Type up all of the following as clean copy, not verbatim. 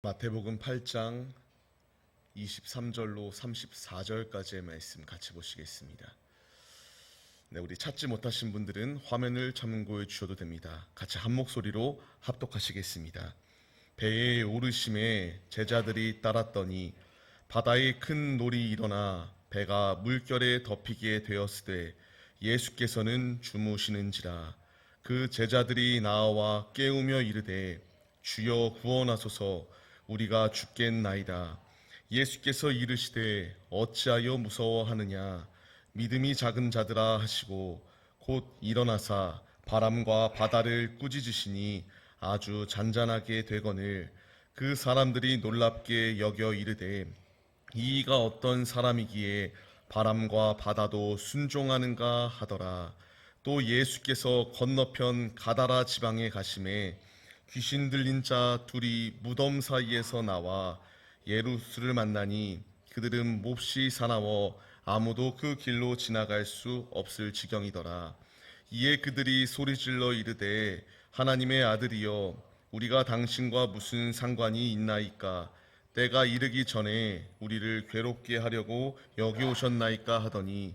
마태복음 8장 23절로 34절까지의 말씀 같이 보시겠습니다. 네, 우리 찾지 못하신 분들은 화면을 참고해 주셔도 됩니다. 같이 한 목소리로 합독하시겠습니다. 배에 오르심에 제자들이 따랐더니 바다에 큰 놀이 일어나 배가 물결에 덮이게 되었으되 예수께서는 주무시는지라. 그 제자들이 나와 깨우며 이르되 주여 구원하소서, 우리가 죽겠나이다. 예수께서 이르시되 어찌하여 무서워하느냐, 믿음이 작은 자들아 하시고 곧 일어나사 바람과 바다를 꾸짖으시니 아주 잔잔하게 되거늘 그 사람들이 놀랍게 여겨 이르되 이가 어떤 사람이기에 바람과 바다도 순종하는가 하더라. 또 예수께서 건너편 가다라 지방에 가심에 귀신 들린 자 둘이 무덤 사이에서 나와 예루살렘을 만나니 그들은 몹시 사나워 아무도 그 길로 지나갈 수 없을 지경이더라. 이에 그들이 소리질러 이르되 하나님의 아들이여, 우리가 당신과 무슨 상관이 있나이까? 때가 이르기 전에 우리를 괴롭게 하려고 여기 오셨나이까 하더니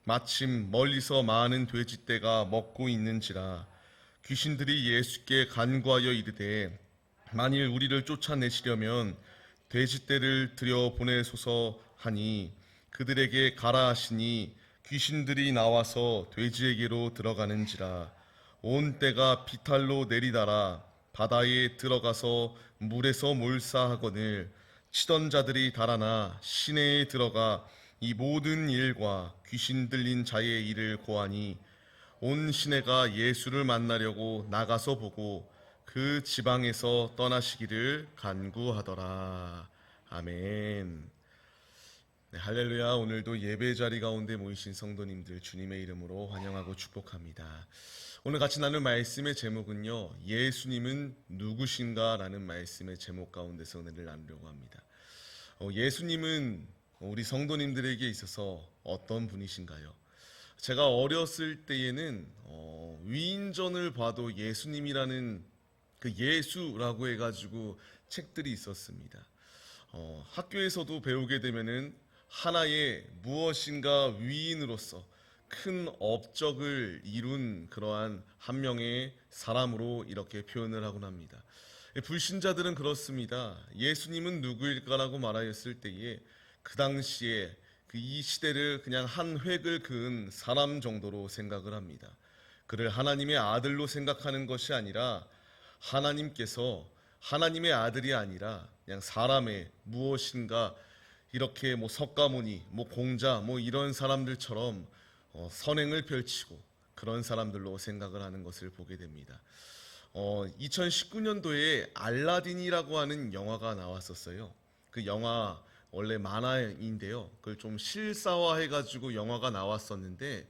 마침 멀리서 많은 돼지떼가 먹고 있는지라. 귀신들이 예수께 간구하여 이르되 만일 우리를 쫓아내시려면 돼지떼를 들여 보내소서 하니 그들에게 가라 하시니 귀신들이 나와서 돼지에게로 들어가는지라. 온 떼가 비탈로 내리다라 바다에 들어가서 물에서 몰사하거늘 치던 자들이 달아나 시내에 들어가 이 모든 일과 귀신 들린 자의 일을 고하니 온 시내가 예수를 만나려고 나가서 보고 그 지방에서 떠나시기를 간구하더라. 아멘. 네, 할렐루야. 오늘도 예배 자리 가운데 모이신 성도님들 주님의 이름으로 환영하고 축복합니다. 오늘 같이 나눌 말씀의 제목은요, 예수님은 누구신가? 라는 말씀의 제목 가운데서 은혜를 나누려고 합니다. 예수님은 우리 성도님들에게 있어서 어떤 분이신가요? 제가 어렸을 때에는 위인전을 봐도 예수님이라는 그 예수라고 해가지고 책들이 있었습니다. 학교에서도 배우게 되면은 하나의 무엇인가 위인으로서 큰 업적을 이룬 그러한 한 명의 사람으로 이렇게 표현을 하곤 합니다. 불신자들은 그렇습니다. 예수님은 누구일까라고 말하였을 때에 그 당시에 이 시대를 그냥 한 획을 그은 사람 정도로 생각을 합니다. 그를 하나님의 아들로 생각하는 것이 아니라 하나님께서 하나님의 아들이 아니라 그냥 사람의 무엇인가 이렇게 석가모니, 공자 이런 사람들처럼 선행을 펼치고 그런 사람들로 생각을 하는 것을 보게 됩니다. 2019년도에 알라딘이라고 하는 영화가 나왔었어요. 그 영화 원래 만화인데요. 그걸 좀 실사화해가지고 영화가 나왔었는데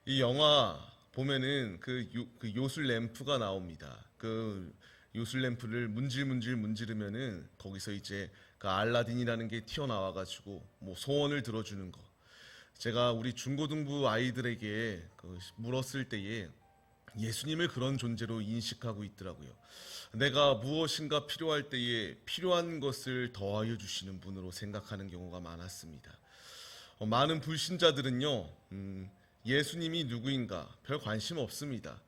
이 영화 보면은 그 요술 램프가 나옵니다. 그 요술 램프를 문지르면은 거기서 이제 그 알라딘이라는 게 튀어나와가지고 소원을 들어주는 거. 제가 우리 중고등부 아이들에게 물었을 때에 예수님을 그런 존재로 인식하고 있더라고요. 내가 무엇인가 필요할 때에 필요한 것을 더하여 주시는 분으로 생각하는 경우가 많았습니다. 많은 불신자들은요, 예수님이 누구인가 별 관심 없습니다.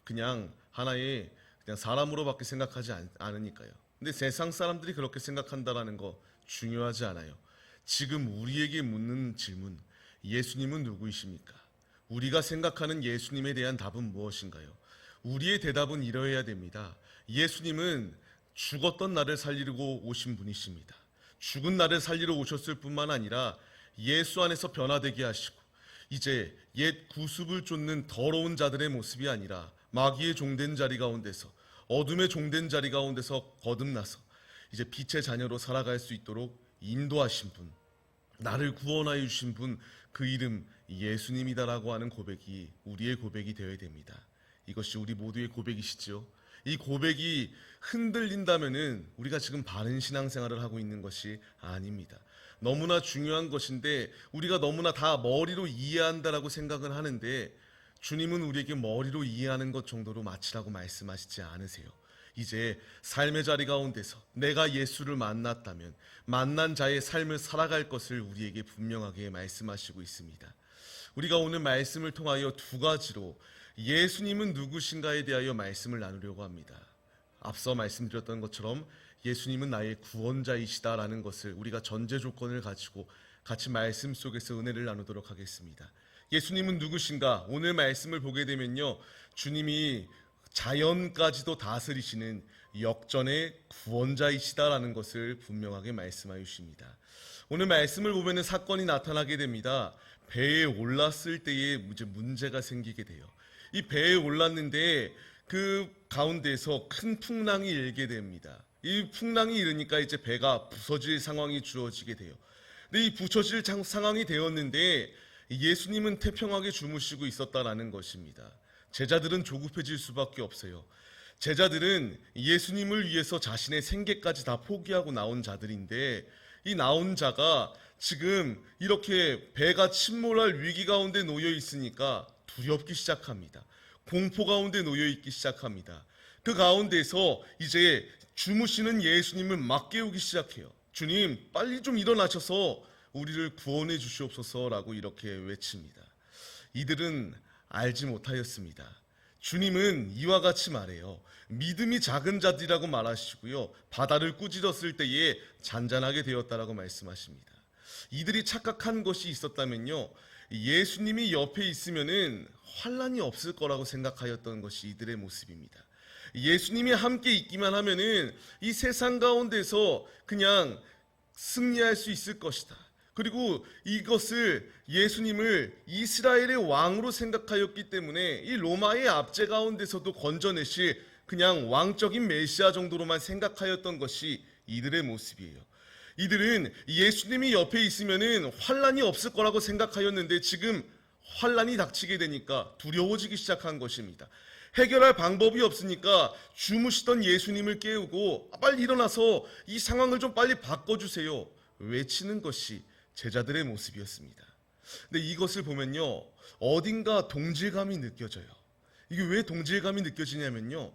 그냥 하나의 그냥 사람으로밖에 생각하지 않으니까요. 근데 세상 사람들이 그렇게 생각한다라는 거 중요하지 않아요. 지금 우리에게 묻는 질문, 예수님은 누구이십니까? 우리가 생각하는 예수님에 대한 답은 무엇인가요? 우리의 대답은 이러해야 됩니다. 예수님은 죽었던 나를 살리고 오신 분이십니다. 죽은 나를 살리러 오셨을 뿐만 아니라 예수 안에서 변화되게 하시고 이제 옛 구습을 쫓는 더러운 자들의 모습이 아니라 마귀의 종된 자리 가운데서 어둠의 종된 자리 가운데서 거듭나서 이제 빛의 자녀로 살아갈 수 있도록 인도하신 분, 나를 구원하여 주신 분, 그 이름 예수님이다라고 하는 고백이 우리의 고백이 되어야 됩니다. 이것이 우리 모두의 고백이시죠. 이 고백이 흔들린다면은 우리가 지금 바른 신앙생활을 하고 있는 것이 아닙니다. 너무나 중요한 것인데 우리가 너무나 다 머리로 이해한다라고 생각을 하는데 주님은 우리에게 머리로 이해하는 것 정도로 마치라고 말씀하시지 않으세요. 이제 삶의 자리 가운데서 내가 예수를 만났다면 만난 자의 삶을 살아갈 것을 우리에게 분명하게 말씀하시고 있습니다. 우리가 오늘 말씀을 통하여 두 가지로 예수님은 누구신가에 대하여 말씀을 나누려고 합니다. 앞서 말씀드렸던 것처럼 예수님은 나의 구원자이시다라는 것을 우리가 전제 조건을 가지고 같이 말씀 속에서 은혜를 나누도록 하겠습니다. 예수님은 누구신가? 오늘 말씀을 보게 되면요, 주님이 자연까지도 다스리시는 역전의 구원자이시다라는 것을 분명하게 말씀하여 주십니다. 오늘 말씀을 보면 사건이 나타나게 됩니다. 배에 올랐을 때에 이제 문제가 생기게 돼요. 이 배에 올랐는데 그 가운데서 큰 풍랑이 일게 됩니다. 이 풍랑이 일으니까 이제 배가 부서질 상황이 주어지게 돼요. 근데 이 부서질 상황이 되었는데 예수님은 태평하게 주무시고 있었다라는 것입니다. 제자들은 조급해질 수밖에 없어요. 제자들은 예수님을 위해서 자신의 생계까지 다 포기하고 나온 자들인데 이 나온 자가 지금 이렇게 배가 침몰할 위기 가운데 놓여 있으니까 두렵기 시작합니다. 공포 가운데 놓여 있기 시작합니다. 그 가운데서 이제 주무시는 예수님을 막 깨우기 시작해요. 주님, 빨리 좀 일어나셔서 우리를 구원해 주시옵소서라고 이렇게 외칩니다. 이들은 알지 못하였습니다. 주님은 이와 같이 말해요. 믿음이 작은 자들이라고 말하시고요, 바다를 꾸짖었을 때에 잔잔하게 되었다라고 말씀하십니다. 이들이 착각한 것이 있었다면요, 예수님이 옆에 있으면은 환란이 없을 거라고 생각하였던 것이 이들의 모습입니다. 예수님이 함께 있기만 하면은 이 세상 가운데서 그냥 승리할 수 있을 것이다. 그리고 이것을 예수님을 이스라엘의 왕으로 생각하였기 때문에 이 로마의 압제 가운데서도 건져내실 그냥 왕적인 메시아 정도로만 생각하였던 것이 이들의 모습이에요. 이들은 예수님이 옆에 있으면은 환란이 없을 거라고 생각하였는데 지금 환란이 닥치게 되니까 두려워지기 시작한 것입니다. 해결할 방법이 없으니까 주무시던 예수님을 깨우고 빨리 일어나서 이 상황을 좀 빨리 바꿔주세요 외치는 것이 제자들의 모습이었습니다. 근데 이것을 보면요, 어딘가 동질감이 느껴져요. 이게 왜 동질감이 느껴지냐면요,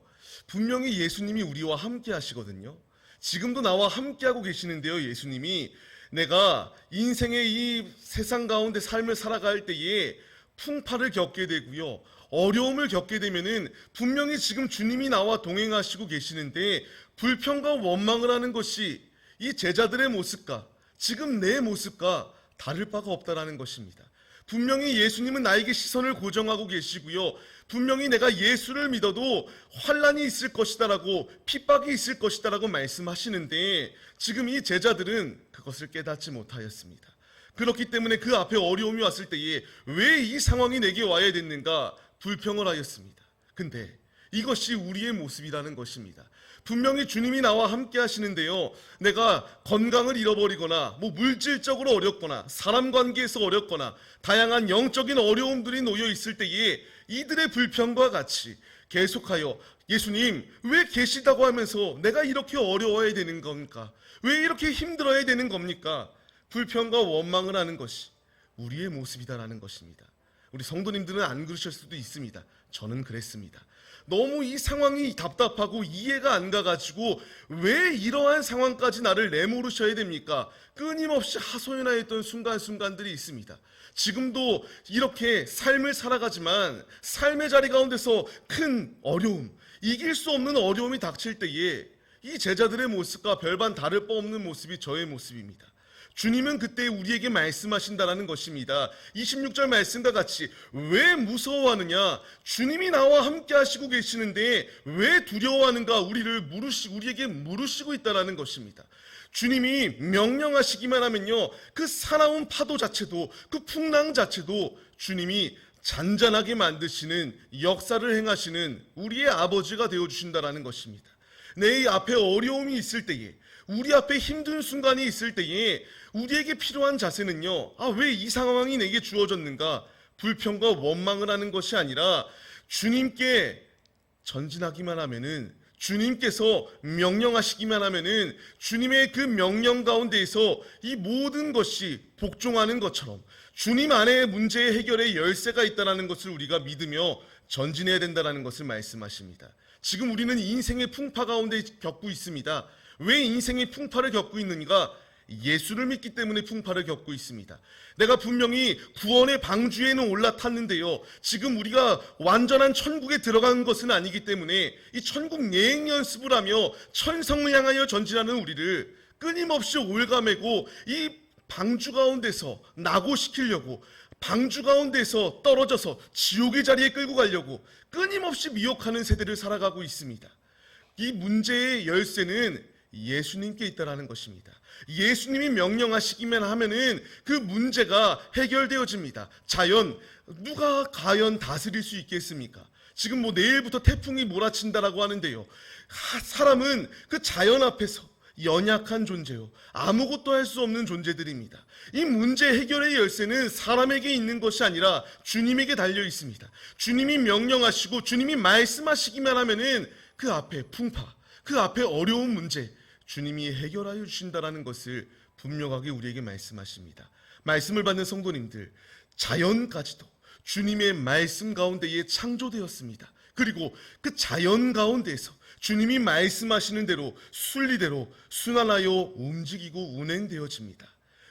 분명히 예수님이 우리와 함께 하시거든요. 지금도 나와 함께하고 계시는데요, 예수님이 내가 인생의 이 세상 가운데 삶을 살아갈 때에 풍파를 겪게 되고요, 어려움을 겪게 되면은 분명히 지금 주님이 나와 동행하시고 계시는데 불평과 원망을 하는 것이 이 제자들의 모습과 지금 내 모습과 다를 바가 없다라는 것입니다. 분명히 예수님은 나에게 시선을 고정하고 계시고요, 분명히 내가 예수를 믿어도 환란이 있을 것이다라고, 핍박이 있을 것이다라고 말씀하시는데 지금 이 제자들은 그것을 깨닫지 못하였습니다. 그렇기 때문에 그 앞에 어려움이 왔을 때에 왜 이 상황이 내게 와야 됐는가 불평을 하였습니다. 근데 이것이 우리의 모습이라는 것입니다. 분명히 주님이 나와 함께 하시는데요, 내가 건강을 잃어버리거나 물질적으로 어렵거나 사람 관계에서 어렵거나 다양한 영적인 어려움들이 놓여 있을 때에 이들의 불평과 같이 계속하여 예수님 왜 계시다고 하면서 내가 이렇게 어려워야 되는 겁니까? 왜 이렇게 힘들어야 되는 겁니까? 불평과 원망을 하는 것이 우리의 모습이다라는 것입니다. 우리 성도님들은 안 그러실 수도 있습니다. 저는 그랬습니다. 너무 이 상황이 답답하고 이해가 안 가가지고 왜 이러한 상황까지 나를 내모르셔야 됩니까? 끊임없이 하소연하였던 순간순간들이 있습니다. 지금도 이렇게 삶을 살아가지만 삶의 자리 가운데서 큰 어려움, 이길 수 없는 어려움이 닥칠 때에 이 제자들의 모습과 별반 다를 바 없는 모습이 저의 모습입니다. 주님은 그때 우리에게 말씀하신다라는 것입니다. 26절 말씀과 같이 왜 무서워하느냐? 주님이 나와 함께 하시고 계시는데 왜 두려워하는가? 우리에게 물으시고 있다라는 것입니다. 주님이 명령하시기만 하면요, 그 사나운 파도 자체도, 그 풍랑 자체도 주님이 잔잔하게 만드시는 역사를 행하시는 우리의 아버지가 되어주신다라는 것입니다. 내 앞에 어려움이 있을 때에, 우리 앞에 힘든 순간이 있을 때에 우리에게 필요한 자세는요, 왜 이 상황이 내게 주어졌는가? 불평과 원망을 하는 것이 아니라 주님께 전진하기만 하면은, 주님께서 명령하시기만 하면은 주님의 그 명령 가운데에서 이 모든 것이 복종하는 것처럼 주님 안에 문제의 해결의 열쇠가 있다는 것을 우리가 믿으며 전진해야 된다는 것을 말씀하십니다. 지금 우리는 인생의 풍파 가운데 겪고 있습니다. 왜 인생의 풍파를 겪고 있는가? 예수를 믿기 때문에 풍파를 겪고 있습니다. 내가 분명히 구원의 방주에는 올라탔는데요, 지금 우리가 완전한 천국에 들어간 것은 아니기 때문에 이 천국 여행 연습을 하며 천성을 향하여 전진하는 우리를 끊임없이 올가매고 이 방주 가운데서 낙오시키려고, 방주 가운데서 떨어져서 지옥의 자리에 끌고 가려고 끊임없이 미혹하는 세대를 살아가고 있습니다. 이 문제의 열쇠는 예수님께 있다라는 것입니다. 예수님이 명령하시기만 하면은 그 문제가 해결되어집니다. 자연, 누가 과연 다스릴 수 있겠습니까? 지금 내일부터 태풍이 몰아친다라고 하는데요, 사람은 그 자연 앞에서 연약한 존재요, 아무것도 할 수 없는 존재들입니다. 이 문제 해결의 열쇠는 사람에게 있는 것이 아니라 주님에게 달려 있습니다. 주님이 명령하시고 주님이 말씀하시기만 하면은 그 앞에 풍파, 그 앞에 어려운 문제 주님이 해결하여 주신다라는 것을 분명하게 우리에게 말씀하십니다. 말씀을 받는 성도님들, 자연까지도 주님의 말씀 가운데에 창조되었습니다. 그리고 그 자연 가운데에서 주님이 말씀하시는 대로 순리대로 순환하여 움직이고 운행되어집니다.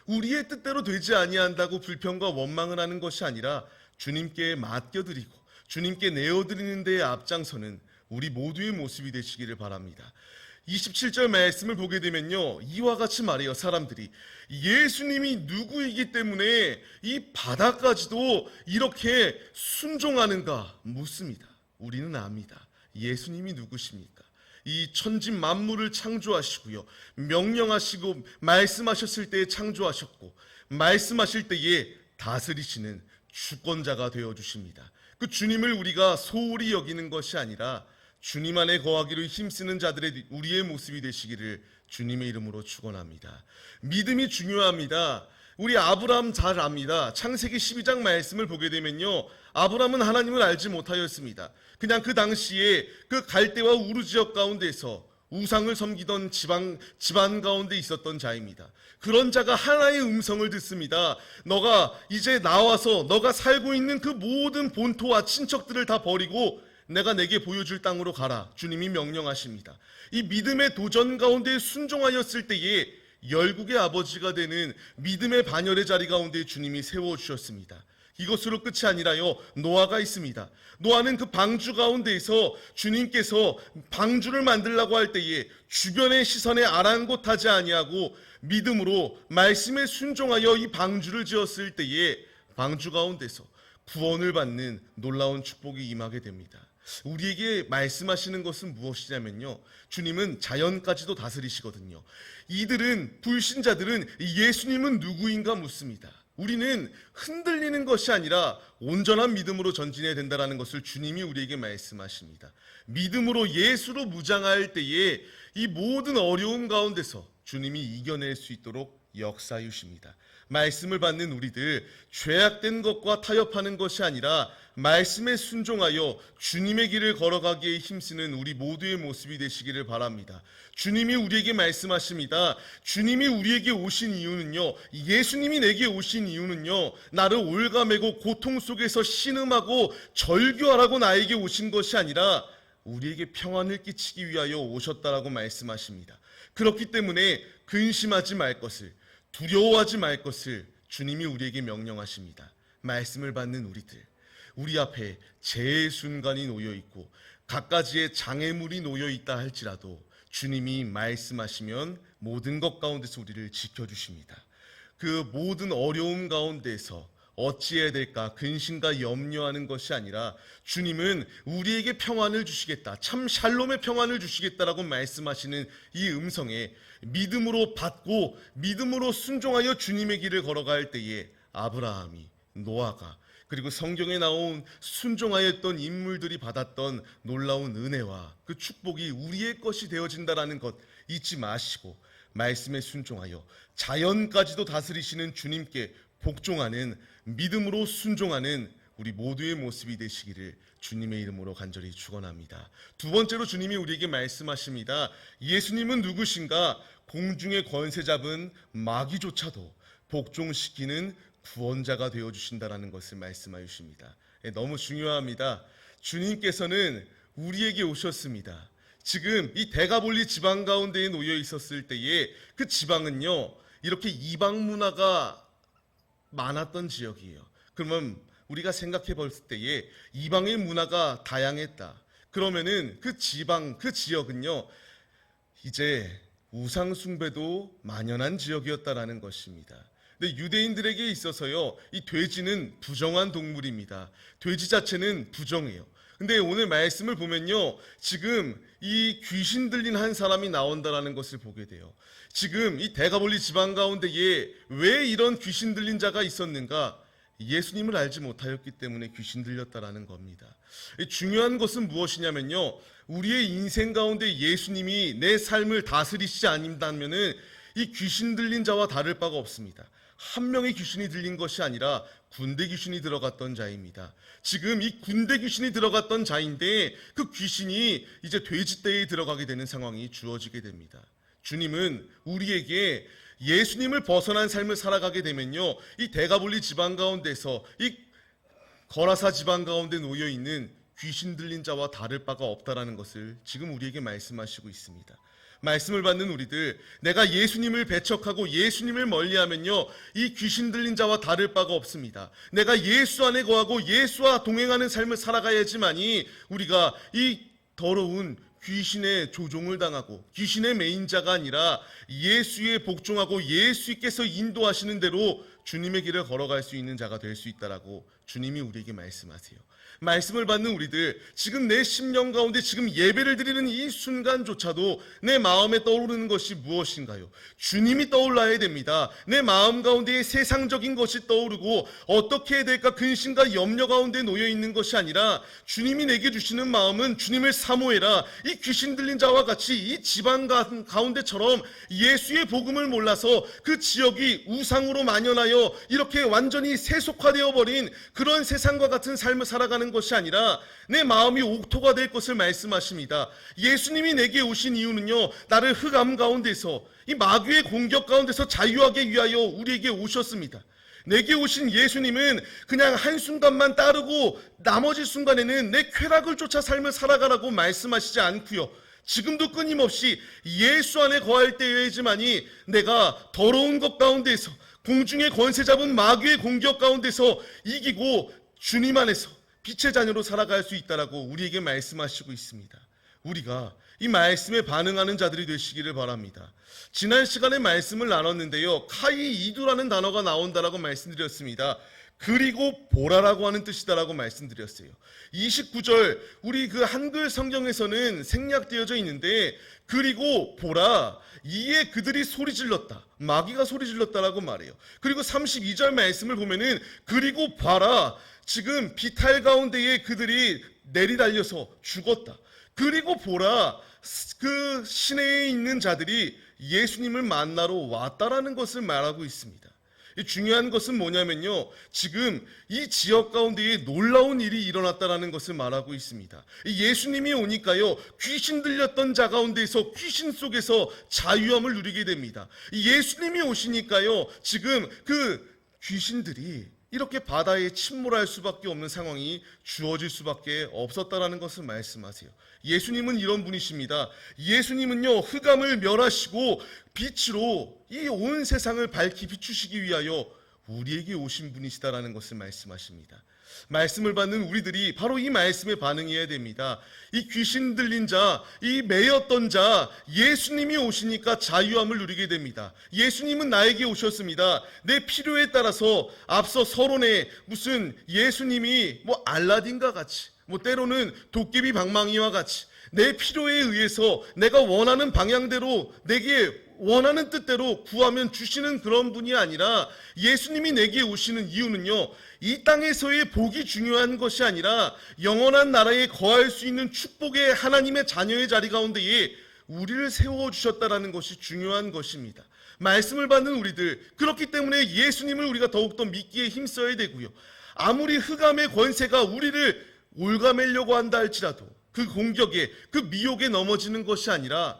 우리의 뜻대로 되지 아니한다고 불평과 원망을 하는 것이 아니라 주님께 맡겨드리고 주님께 내어드리는 데에 앞장서는 우리 모두의 모습이 되시기를 바랍니다. 27절 말씀을 보게 되면요, 이와 같이 말해요. 사람들이 예수님이 누구이기 때문에 이 바다까지도 이렇게 순종하는가 묻습니다. 우리는 압니다. 예수님이 누구십니까? 이 천지 만물을 창조하시고요, 명령하시고 말씀하셨을 때에 창조하셨고 말씀하실 때에 다스리시는 주권자가 되어주십니다. 그 주님을 우리가 소홀히 여기는 것이 아니라 주님 안에 거하기로 힘쓰는 자들의 우리의 모습이 되시기를 주님의 이름으로 축원합니다. 믿음이 중요합니다. 우리 아브라함 잘 압니다. 창세기 12장 말씀을 보게 되면요, 아브라함은 하나님을 알지 못하였습니다. 그냥 그 당시에 그 갈대와 우르 지역 가운데서 우상을 섬기던 집안 가운데 있었던 자입니다. 그런 자가 하나의 음성을 듣습니다. 너가 이제 나와서 너가 살고 있는 그 모든 본토와 친척들을 다 버리고 내가 내게 보여줄 땅으로 가라. 주님이 명령하십니다. 이 믿음의 도전 가운데 순종하였을 때에 열국의 아버지가 되는 믿음의 반열의 자리 가운데 주님이 세워주셨습니다. 이것으로 끝이 아니라요, 노아가 있습니다. 노아는 그 방주 가운데에서 주님께서 방주를 만들라고 할 때에 주변의 시선에 아랑곳하지 아니하고 믿음으로 말씀에 순종하여 이 방주를 지었을 때에 방주 가운데서 구원을 받는 놀라운 축복이 임하게 됩니다. 우리에게 말씀하시는 것은 무엇이냐면요, 주님은 자연까지도 다스리시거든요. 이들은, 불신자들은 예수님은 누구인가 묻습니다. 우리는 흔들리는 것이 아니라 온전한 믿음으로 전진해야 된다는 것을 주님이 우리에게 말씀하십니다. 믿음으로 예수로 무장할 때에 이 모든 어려움 가운데서 주님이 이겨낼 수 있도록 역사해 주십니다. 말씀을 받는 우리들, 죄악된 것과 타협하는 것이 아니라 말씀에 순종하여 주님의 길을 걸어가기에 힘쓰는 우리 모두의 모습이 되시기를 바랍니다. 주님이 우리에게 말씀하십니다. 주님이 우리에게 오신 이유는요, 예수님이 내게 오신 이유는요, 나를 올가매고 고통 속에서 신음하고 절규하라고 나에게 오신 것이 아니라 우리에게 평안을 끼치기 위하여 오셨다라고 말씀하십니다. 그렇기 때문에 근심하지 말 것을, 두려워하지 말 것을 주님이 우리에게 명령하십니다. 말씀을 받는 우리들, 우리 앞에 재해 순간이 놓여 있고 갖가지의 장애물이 놓여 있다 할지라도 주님이 말씀하시면 모든 것 가운데서 우리를 지켜주십니다. 그 모든 어려움 가운데서 어찌해야 될까 근심과 염려하는 것이 아니라 주님은 우리에게 평안을 주시겠다, 참 샬롬의 평안을 주시겠다라고 말씀하시는 이 음성에 믿음으로 받고 믿음으로 순종하여 주님의 길을 걸어갈 때에 아브라함이, 노아가, 그리고 성경에 나온 순종하였던 인물들이 받았던 놀라운 은혜와 그 축복이 우리의 것이 되어진다라는 것 잊지 마시고 말씀에 순종하여 자연까지도 다스리시는 주님께 복종하는, 믿음으로 순종하는 우리 모두의 모습이 되시기를 주님의 이름으로 간절히 축원합니다. 두 번째로 주님이 우리에게 말씀하십니다. 예수님은 누구신가? 공중의 권세 잡은 마귀조차도 복종시키는 구원자가 되어주신다라는 것을 말씀하여 주십니다. 너무 중요합니다. 주님께서는 우리에게 오셨습니다. 지금 이 데가볼리 지방 가운데에 놓여 있었을 때에 그 지방은요, 이렇게 이방 문화가 많았던 지역이에요. 그러면 우리가 생각해 볼 때에 이방의 문화가 다양했다. 그러면은 그 지방, 그 지역은요, 이제 우상숭배도 만연한 지역이었다라는 것입니다. 근데 유대인들에게 있어서요, 이 돼지는 부정한 동물입니다. 돼지 자체는 부정해요. 근데 오늘 말씀을 보면요, 지금 이 귀신 들린 한 사람이 나온다라는 것을 보게 돼요. 지금 이 데가볼리 지방 가운데에 왜 이런 귀신 들린 자가 있었는가? 예수님을 알지 못하였기 때문에 귀신 들렸다라는 겁니다. 중요한 것은 무엇이냐면요, 우리의 인생 가운데 예수님이 내 삶을 다스리시지 않는다면은 이 귀신 들린 자와 다를 바가 없습니다. 한 명의 귀신이 들린 것이 아니라 군대 귀신이 들어갔던 자입니다. 지금 이 군대 귀신이 들어갔던 자인데 그 귀신이 이제 돼지떼에 들어가게 되는 상황이 주어지게 됩니다. 주님은 우리에게 예수님을 벗어난 삶을 살아가게 되면요, 이 데가볼리 지방 가운데서 이 거라사 지방 가운데 놓여 있는 귀신 들린 자와 다를 바가 없다라는 것을 지금 우리에게 말씀하시고 있습니다. 말씀을 받는 우리들, 내가 예수님을 배척하고 예수님을 멀리하면요, 이 귀신 들린 자와 다를 바가 없습니다. 내가 예수 안에 거하고 예수와 동행하는 삶을 살아가야지만이 우리가 이 더러운 귀신의 조종을 당하고 귀신의 메인자가 아니라 예수의 복종하고 예수께서 인도하시는 대로 주님의 길을 걸어갈 수 있는 자가 될 수 있다라고 주님이 우리에게 말씀하세요. 말씀을 받는 우리들, 지금 내 심령 가운데 지금 예배를 드리는 이 순간조차도 내 마음에 떠오르는 것이 무엇인가요? 주님이 떠올라야 됩니다. 내 마음 가운데 세상적인 것이 떠오르고 어떻게 해야 될까 근심과 염려 가운데 놓여 있는 것이 아니라 주님이 내게 주시는 마음은 주님을 사모해라. 이 귀신 들린 자와 같이 이 지방 가운데처럼 예수의 복음을 몰라서 그 지역이 우상으로 만연하여 이렇게 완전히 세속화되어 버린 그런 세상과 같은 삶을 살아가는 것이 아니라 내 마음이 옥토가 될 것을 말씀하십니다. 예수님이 내게 오신 이유는요, 나를 흑암 가운데서 이 마귀의 공격 가운데서 자유하게 위하여 우리에게 오셨습니다. 내게 오신 예수님은 그냥 한순간만 따르고 나머지 순간에는 내 쾌락을 쫓아 삶을 살아가라고 말씀하시지 않고요, 지금도 끊임없이 예수 안에 거할 때여야지만이 내가 더러운 것 가운데서 공중의 권세 잡은 마귀의 공격 가운데서 이기고 주님 안에서 빛의 자녀로 살아갈 수 있다라고 우리에게 말씀하시고 있습니다. 우리가 이 말씀에 반응하는 자들이 되시기를 바랍니다. 지난 시간에 말씀을 나눴는데요, 카이 이두라는 단어가 나온다라고 말씀드렸습니다. 그리고 보라라고 하는 뜻이다라고 말씀드렸어요. 29절 우리 그 한글 성경에서는 생략되어져 있는데, 그리고 보라 이에 그들이 소리 질렀다, 마귀가 소리 질렀다라고 말해요. 그리고 32절 말씀을 보면은 그리고 봐라, 지금 비탈 가운데에 그들이 내리달려서 죽었다. 그리고 보라, 그 시내에 있는 자들이 예수님을 만나러 왔다라는 것을 말하고 있습니다. 중요한 것은 뭐냐면요, 지금 이 지역 가운데에 놀라운 일이 일어났다라는 것을 말하고 있습니다. 예수님이 오니까요, 귀신 들렸던 자 가운데서 귀신 속에서 자유함을 누리게 됩니다. 예수님이 오시니까요, 지금 그 귀신들이 이렇게 바다에 침몰할 수밖에 없는 상황이 주어질 수밖에 없었다라는 것을 말씀하세요. 예수님은 이런 분이십니다. 예수님은요, 흑암을 멸하시고 빛으로 이 온 세상을 밝히 비추시기 위하여 우리에게 오신 분이시다라는 것을 말씀하십니다. 말씀을 받는 우리들이 바로 이 말씀에 반응해야 됩니다. 이 귀신 들린 자, 이 매였던 자, 예수님이 오시니까 자유함을 누리게 됩니다. 예수님은 나에게 오셨습니다. 내 필요에 따라서 앞서 서론에 무슨 예수님이 알라딘과 같이, 때로는 도깨비 방망이와 같이 내 필요에 의해서 내가 원하는 방향대로 내게 원하는 뜻대로 구하면 주시는 그런 분이 아니라, 예수님이 내게 오시는 이유는요, 이 땅에서의 복이 중요한 것이 아니라 영원한 나라에 거할 수 있는 축복의 하나님의 자녀의 자리 가운데에 우리를 세워주셨다라는 것이 중요한 것입니다. 말씀을 받는 우리들, 그렇기 때문에 예수님을 우리가 더욱더 믿기에 힘써야 되고요, 아무리 흑암의 권세가 우리를 올가매려고 한다 할지라도 그 공격에, 그 미혹에 넘어지는 것이 아니라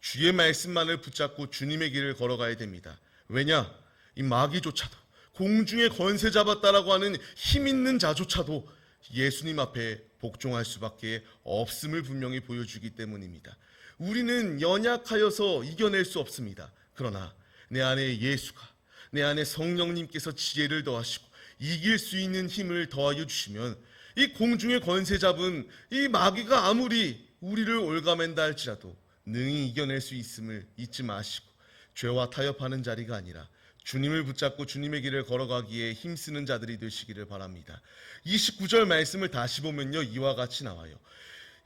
주의 말씀만을 붙잡고 주님의 길을 걸어가야 됩니다. 왜냐? 이 마귀조차도, 공중에 권세 잡았다라고 하는 힘 있는 자조차도 예수님 앞에 복종할 수밖에 없음을 분명히 보여주기 때문입니다. 우리는 연약하여서 이겨낼 수 없습니다. 그러나 내 안에 예수가, 내 안에 성령님께서 지혜를 더하시고 이길 수 있는 힘을 더하여 주시면 이 공중의 권세 잡은 이 마귀가 아무리 우리를 올가맨다 할지라도 능히 이겨낼 수 있음을 잊지 마시고 죄와 타협하는 자리가 아니라 주님을 붙잡고 주님의 길을 걸어가기에 힘쓰는 자들이 되시기를 바랍니다. 29절 말씀을 다시 보면요, 이와 같이 나와요.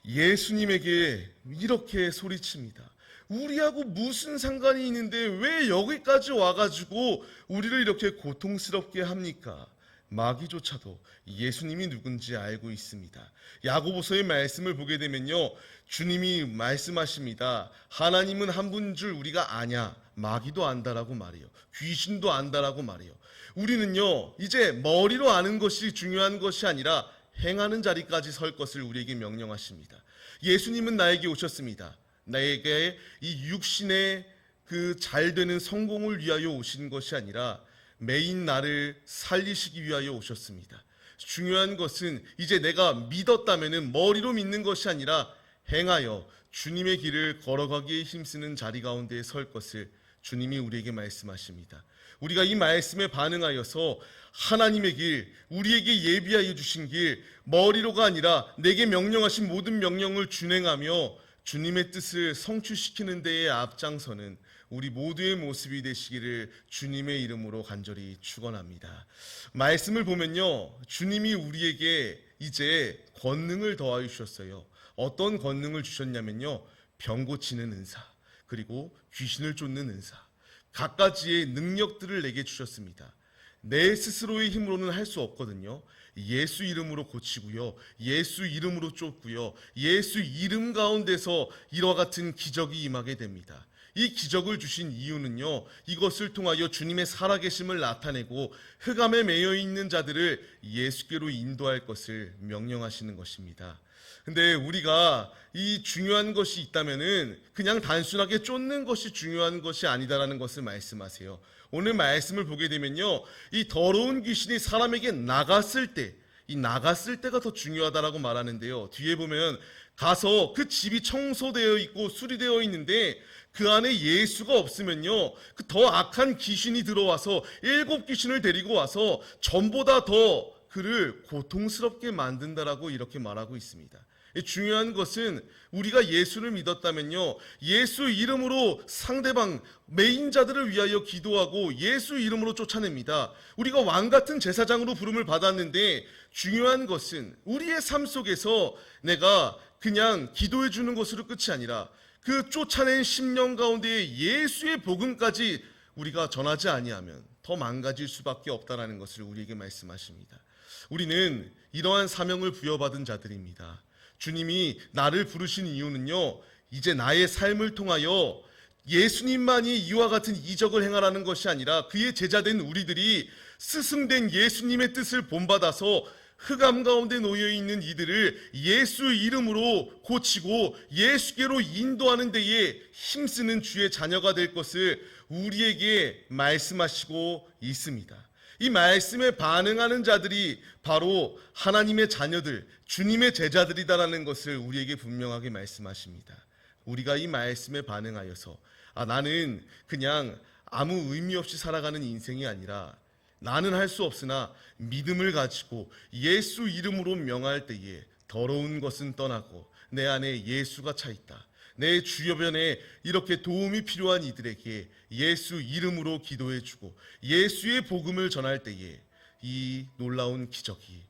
예수님에게 이렇게 소리칩니다. 우리하고 무슨 상관이 있는데 왜 여기까지 와가지고 우리를 이렇게 고통스럽게 합니까? 마귀조차도 예수님이 누군지 알고 있습니다. 야고보서의 말씀을 보게 되면요, 주님이 말씀하십니다. 하나님은 한 분인 줄 우리가 아냐. 마귀도 안다라고 말해요. 귀신도 안다라고 말해요. 우리는요, 이제 머리로 아는 것이 중요한 것이 아니라 행하는 자리까지 설 것을 우리에게 명령하십니다. 예수님은 나에게 오셨습니다. 나에게 이 육신의 그 잘되는 성공을 위하여 오신 것이 아니라 매인 나를 살리시기 위하여 오셨습니다. 중요한 것은 이제 내가 믿었다면 머리로 믿는 것이 아니라 행하여 주님의 길을 걸어가기에 힘쓰는 자리 가운데에 설 것을 주님이 우리에게 말씀하십니다. 우리가 이 말씀에 반응하여서 하나님의 길, 우리에게 예비하여 주신 길, 머리로가 아니라 내게 명령하신 모든 명령을 준행하며 주님의 뜻을 성취시키는 데에 앞장서는 우리 모두의 모습이 되시기를 주님의 이름으로 간절히 축원합니다. 말씀을 보면요, 주님이 우리에게 이제 권능을 더하여 주셨어요. 어떤 권능을 주셨냐면요, 병 고치는 은사, 그리고 귀신을 쫓는 은사, 갖가지의 능력들을 내게 주셨습니다. 내 스스로의 힘으로는 할 수 없거든요. 예수 이름으로 고치고요, 예수 이름으로 쫓고요, 예수 이름 가운데서 이와 같은 기적이 임하게 됩니다. 이 기적을 주신 이유는요, 이것을 통하여 주님의 살아계심을 나타내고 흑암에 매여 있는 자들을 예수께로 인도할 것을 명령하시는 것입니다. 근데 우리가 이 중요한 것이 있다면은 그냥 단순하게 쫓는 것이 중요한 것이 아니다라는 것을 말씀하세요. 오늘 말씀을 보게 되면요, 이 더러운 귀신이 사람에게 나갔을 때, 이 나갔을 때가 더 중요하다라고 말하는데요. 뒤에 보면 가서 그 집이 청소되어 있고 수리되어 있는데 그 안에 예수가 없으면요, 그 더 악한 귀신이 들어와서 7 귀신을 데리고 와서 전보다 더 그를 고통스럽게 만든다라고 이렇게 말하고 있습니다. 중요한 것은 우리가 예수를 믿었다면요, 예수 이름으로 상대방 매인자들을 위하여 기도하고 예수 이름으로 쫓아냅니다. 우리가 왕같은 제사장으로 부름을 받았는데 중요한 것은 우리의 삶 속에서 내가 그냥 기도해 주는 것으로 끝이 아니라 그 쫓아낸 심령 가운데 예수의 복음까지 우리가 전하지 아니하면 더 망가질 수밖에 없다는 것을 우리에게 말씀하십니다. 우리는 이러한 사명을 부여받은 자들입니다. 주님이 나를 부르신 이유는요, 이제 나의 삶을 통하여 예수님만이 이와 같은 이적을 행하라는 것이 아니라 그의 제자된 우리들이 스승된 예수님의 뜻을 본받아서 흑암 가운데 놓여있는 이들을 예수 이름으로 고치고 예수께로 인도하는 데에 힘쓰는 주의 자녀가 될 것을 우리에게 말씀하시고 있습니다. 이 말씀에 반응하는 자들이 바로 하나님의 자녀들, 주님의 제자들이다라는 것을 우리에게 분명하게 말씀하십니다. 우리가 이 말씀에 반응하여서 나는 그냥 아무 의미 없이 살아가는 인생이 아니라 나는 할 수 없으나 믿음을 가지고 예수 이름으로 명할 때에 더러운 것은 떠나고 내 안에 예수가 차 있다. 내 주변에 이렇게 도움이 필요한 이들에게 예수 이름으로 기도해주고 예수의 복음을 전할 때에 이 놀라운 기적이,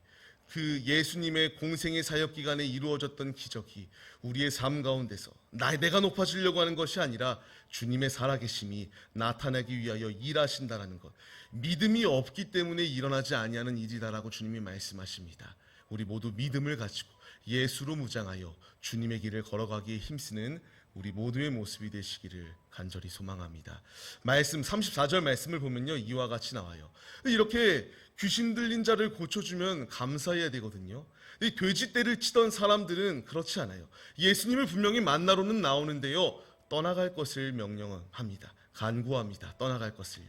그 예수님의 공생의 사역 기간에 이루어졌던 기적이 우리의 삶 가운데서 내가 높아지려고 하는 것이 아니라 주님의 살아계심이 나타나기 위하여 일하신다라는 것, 믿음이 없기 때문에 일어나지 아니하는 일이다라고 주님이 말씀하십니다. 우리 모두 믿음을 가지고 예수로 무장하여 주님의 길을 걸어가기에 힘쓰는 우리 모두의 모습이 되시기를 간절히 소망합니다. 말씀 34절 말씀을 보면요, 이와 같이 나와요. 이렇게 귀신 들린 자를 고쳐주면 감사해야 되거든요. 이 돼지떼를 치던 사람들은 그렇지 않아요. 예수님을 분명히 만나러는 나오는데요, 떠나갈 것을 명령합니다. 간구합니다. 떠나갈 것을요.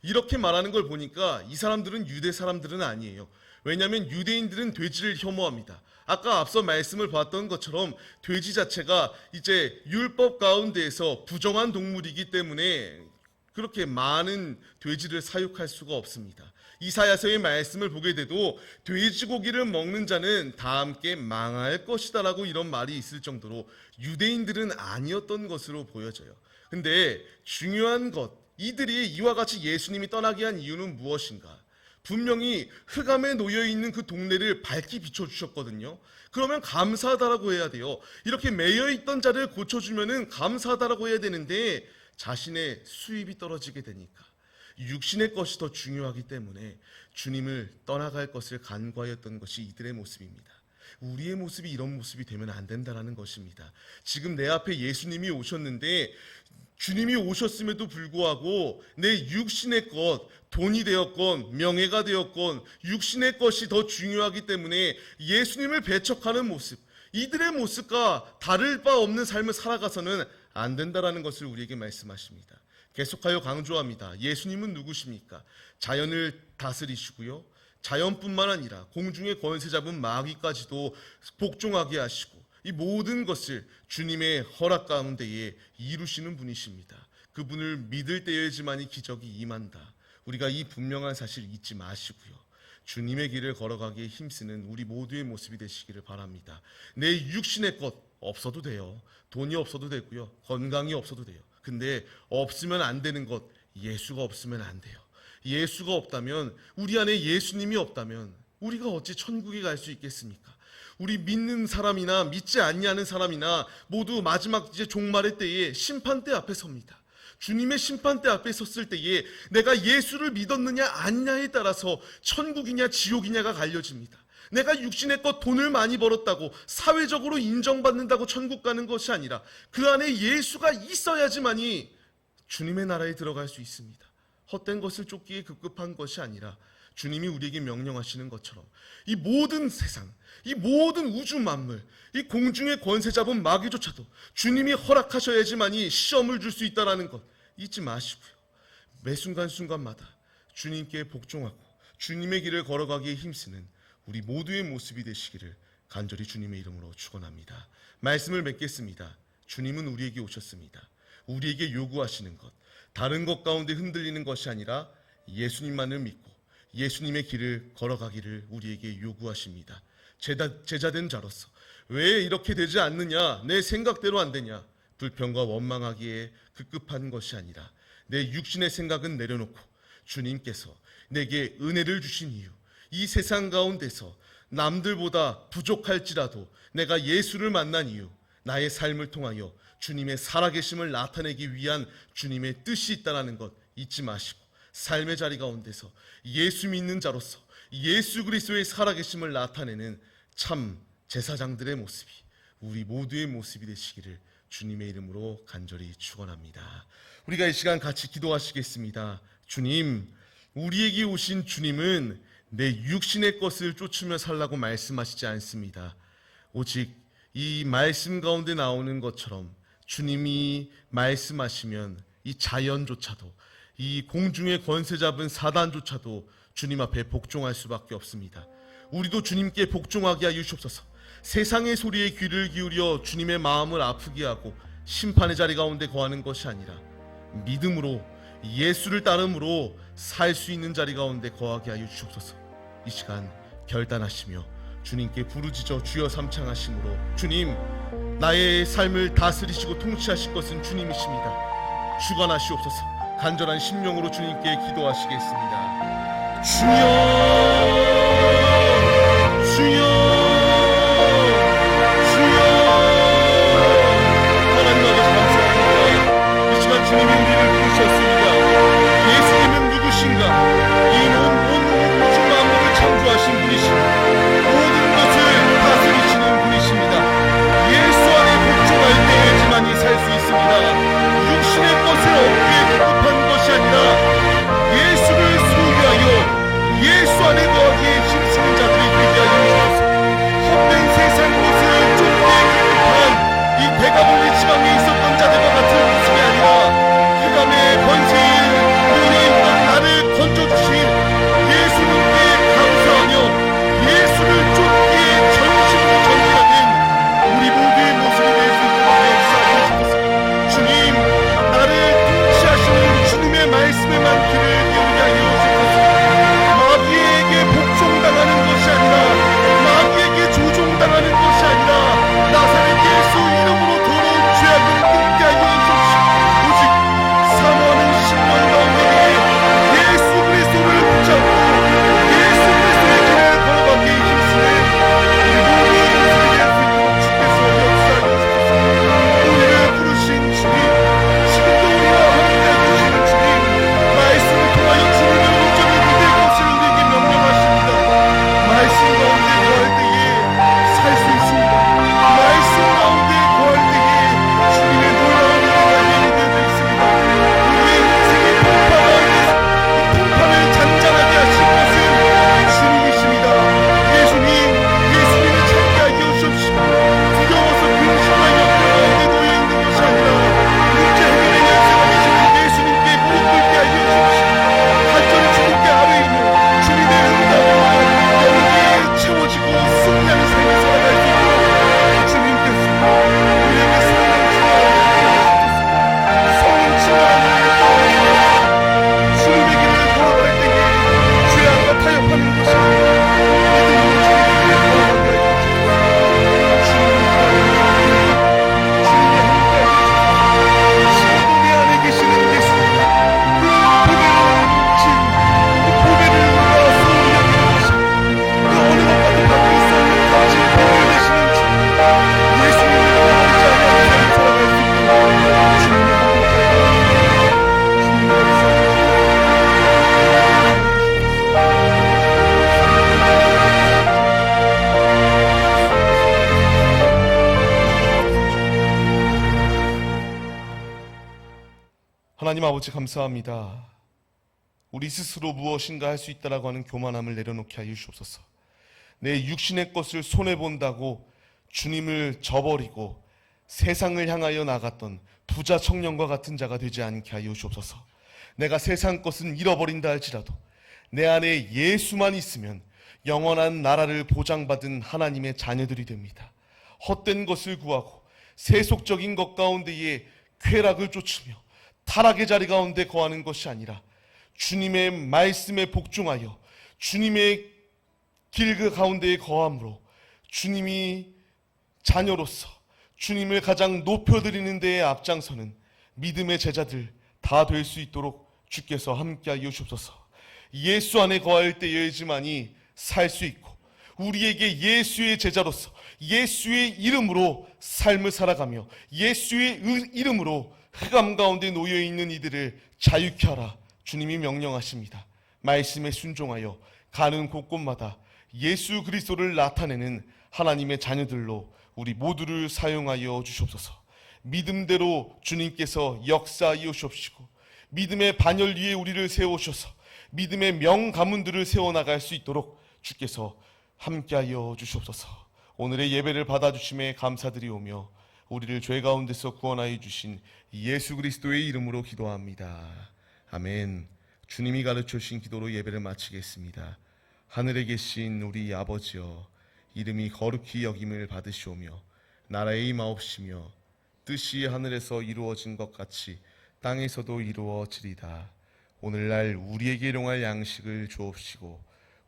이렇게 말하는 걸 보니까 이 사람들은 유대 사람들은 아니에요. 왜냐하면 유대인들은 돼지를 혐오합니다. 아까 앞서 말씀을 봤던 것처럼 돼지 자체가 이제 율법 가운데에서 부정한 동물이기 때문에 그렇게 많은 돼지를 사육할 수가 없습니다. 이사야서의 말씀을 보게 돼도 돼지고기를 먹는 자는 다 함께 망할 것이다 라고 이런 말이 있을 정도로 유대인들은 아니었던 것으로 보여져요. 근데 중요한 것, 이들이 이와 같이 예수님이 떠나게 한 이유는 무엇인가? 분명히 흑암에 놓여있는 그 동네를 밝히 비춰주셨거든요. 그러면 감사하다라고 해야 돼요. 이렇게 매여있던 자를 고쳐주면 감사하다라고 해야 되는데 자신의 수입이 떨어지게 되니까 육신의 것이 더 중요하기 때문에 주님을 떠나갈 것을 간구하였던 것이 이들의 모습입니다. 우리의 모습이 이런 모습이 되면 안 된다는 것입니다. 지금 내 앞에 예수님이 오셨는데 주님이 오셨음에도 불구하고 내 육신의 것, 돈이 되었건 명예가 되었건 육신의 것이 더 중요하기 때문에 예수님을 배척하는 모습, 이들의 모습과 다를 바 없는 삶을 살아가서는 안 된다라는 것을 우리에게 말씀하십니다. 계속하여 강조합니다. 예수님은 누구십니까? 자연을 다스리시고요, 자연뿐만 아니라 공중의 권세 잡은 마귀까지도 복종하게 하시고 이 모든 것을 주님의 허락 가운데에 이루시는 분이십니다. 그분을 믿을 때에지만이 기적이 임한다. 우리가 이 분명한 사실 잊지 마시고요, 주님의 길을 걸어가기에 힘쓰는 우리 모두의 모습이 되시기를 바랍니다. 내 육신의 것 없어도 돼요. 돈이 없어도 되고요, 건강이 없어도 돼요. 근데 없으면 안 되는 것, 예수가 없으면 안 돼요. 예수가 없다면, 우리 안에 예수님이 없다면 우리가 어찌 천국에 갈 수 있겠습니까? 우리 믿는 사람이나 믿지 않냐는 사람이나 모두 마지막 이제 종말의 때에 심판대 앞에 섭니다. 주님의 심판대 앞에 섰을 때에 내가 예수를 믿었느냐 아니냐에 따라서 천국이냐 지옥이냐가 갈려집니다. 내가 육신의 것 돈을 많이 벌었다고 사회적으로 인정받는다고 천국 가는 것이 아니라 그 안에 예수가 있어야지만이 주님의 나라에 들어갈 수 있습니다. 헛된 것을 쫓기에 급급한 것이 아니라 주님이 우리에게 명령하시는 것처럼 이 모든 세상, 이 모든 우주 만물, 이 공중의 권세 잡은 마귀조차도 주님이 허락하셔야지만이 시험을 줄 수 있다는 것 잊지 마시고요, 매 순간순간마다 주님께 복종하고 주님의 길을 걸어가기에 힘쓰는 우리 모두의 모습이 되시기를 간절히 주님의 이름으로 축원합니다. 말씀을 맺겠습니다. 주님은 우리에게 오셨습니다. 우리에게 요구하시는 것, 다른 것 가운데 흔들리는 것이 아니라 예수님만을 믿고 예수님의 길을 걸어가기를 우리에게 요구하십니다. 제자된 자로서 왜 이렇게 되지 않느냐, 내 생각대로 안 되냐, 불평과 원망하기에 급급한 것이 아니라 내 육신의 생각은 내려놓고 주님께서 내게 은혜를 주신 이유, 이 세상 가운데서 남들보다 부족할지라도 내가 예수를 만난 이유, 나의 삶을 통하여 주님의 살아계심을 나타내기 위한 주님의 뜻이 있다는 것 잊지 마시고 삶의 자리 가운데서 예수 믿는 자로서 예수 그리스도의 살아계심을 나타내는 참 제사장들의 모습이 우리 모두의 모습이 되시기를 주님의 이름으로 간절히 축원합니다. 우리가 이 시간 같이 기도하시겠습니다. 주님, 우리에게 오신 주님은 내 육신의 것을 쫓으며 살라고 말씀하시지 않습니다. 오직 이 말씀 가운데 나오는 것처럼 주님이 말씀하시면 이 자연조차도, 이 공중의 권세 잡은 사단조차도 주님 앞에 복종할 수밖에 없습니다. 우리도 주님께 복종하게 하여 주옵소서. 세상의 소리에 귀를 기울여 주님의 마음을 아프게 하고 심판의 자리 가운데 거하는 것이 아니라 믿음으로 예수를 따름으로 살 수 있는 자리 가운데 거하게 하여 주옵소서. 이 시간 결단하시며 주님께 부르짖어 주여 삼창하심으로, 주님, 나의 삶을 다스리시고 통치하실 것은 주님이십니다. 주관하시옵소서. 간절한 심령으로 주님께 기도하시겠습니다. 주여, 주여, 주여. 하나님 아버지 감사합니다. 이 시간 주님이 우리를 부르셨습니다. 예수님은 누구신가? 이 온 우주 만물을 창조하신 분이시고 모든 것을 다스리시는 분이십니다. 예수 안에 복종할 때에지만이 살 수 있습니다. 육신의 것을 얻기에 급급한 것이 아니라 예수를 소유하여 예수 안에 거하기에 힘쓰는 자들이 되게 하여 주옵소서. 하나님 아버지 감사합니다. 우리 스스로 무엇인가 할 수 있다라고 하는 교만함을 내려놓게 하여 주옵소서. 내 육신의 것을 손해본다고 주님을 저버리고 세상을 향하여 나갔던 부자 청년과 같은 자가 되지 않게 하여 주옵소서. 내가 세상 것은 잃어버린다 할지라도 내 안에 예수만 있으면 영원한 나라를 보장받은 하나님의 자녀들이 됩니다. 헛된 것을 구하고 세속적인 것 가운데에 쾌락을 쫓으며 타락의 자리 가운데 거하는 것이 아니라 주님의 말씀에 복종하여 주님의 길 그 가운데에 거함으로 주님이 자녀로서 주님을 가장 높여드리는 데에 앞장서는 믿음의 제자들 다 될 수 있도록 주께서 함께하여 주옵소서. 예수 안에 거할 때여야지만이 살 수 있고 우리에게 예수의 제자로서 예수의 이름으로 삶을 살아가며 예수의 이름으로 흑암 가운데 놓여있는 이들을 자유케 하라 주님이 명령하십니다. 말씀에 순종하여 가는 곳곳마다 예수 그리스도를 나타내는 하나님의 자녀들로 우리 모두를 사용하여 주시옵소서. 믿음대로 주님께서 역사하여 주옵시고 믿음의 반열 위에 우리를 세우셔서 믿음의 명가문들을 세워나갈 수 있도록 주께서 함께하여 주시옵소서. 오늘의 예배를 받아주심에 감사드리오며 우리를 죄 가운데서 구원하여 주신 예수 그리스도의 이름으로 기도합니다. 아멘. 주님이 가르쳐 주신 기도로 예배를 마치겠습니다. 하늘에 계신 우리 아버지여, 이름이 거룩히 여김을 받으시오며 나라의 임하옵시며 뜻이 하늘에서 이루어진 것 같이 땅에서도 이루어지리다. 오늘날 우리에게 일용할 양식을 주옵시고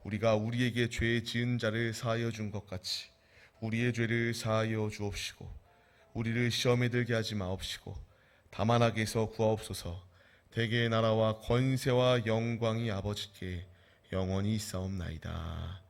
우리가 우리에게 죄 지은 자를 사하여 준 것 같이 우리의 죄를 사하여 주옵시고 우리를 시험에 들게 하지 마옵시고 다만 악에서 구하옵소서. 대개의 나라와 권세와 영광이 아버지께 영원히 있사옵나이다.